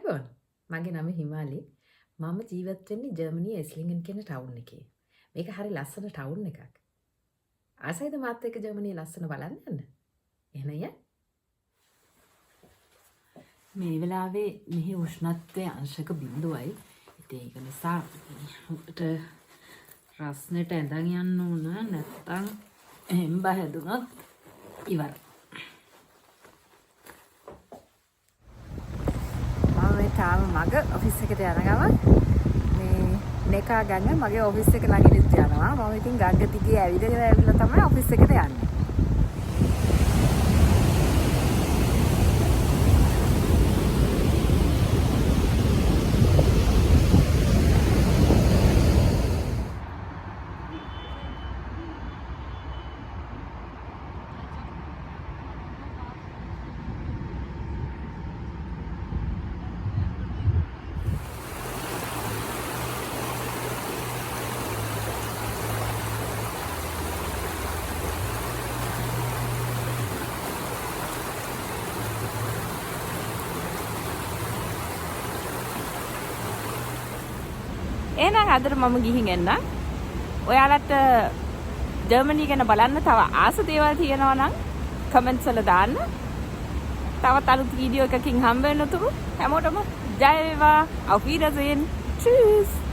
අයිබෝන් මගේ නම හිමාලි මම ජීවත් වෙන්නේ ජර්මනියේ එස්ලින්ගන් කියන ටවුන් එකේ. මේක හරි ලස්සන ටවුන් එකක්. ආසයිද මාත් එක්ක ජර්මනියේ ලස්සන බලන්න යන්න? එහෙනම් ය. මේ වෙලාවේ මෙහි උෂ්ණත්වය අංශක 0යි. ඉතින් ඒක නිසා උට රස්නෙට ඇඳන් යන්න ඕන නැත්තම් එහෙම බහැදුනොත් ඉවරයි. තාම මග ඔෆිස් එකට යන ගමන් මේ නෙකා ගඟ මගේ ඔෆිස් එක ළඟින් යනවා. මම ඉතින් ගඟ දිගේ ඇවිදගෙන ඇවිල්ලා තමයි ඔෆිස් එකට යන්නේ. එහෙනම් අදට මම ගිහින් එන්නම්. ඔයාලට ජර්මනි ගැන බලන්න තව ආස දේවල් තියෙනවා නම් කමෙන්ට්ස් වල දාන්න. තවත් අලුත් වීඩියෝ එකකින් හම්බ වෙනතුරු හැමෝටම ජය වේවා. auf Wiedersehen. Tschüss.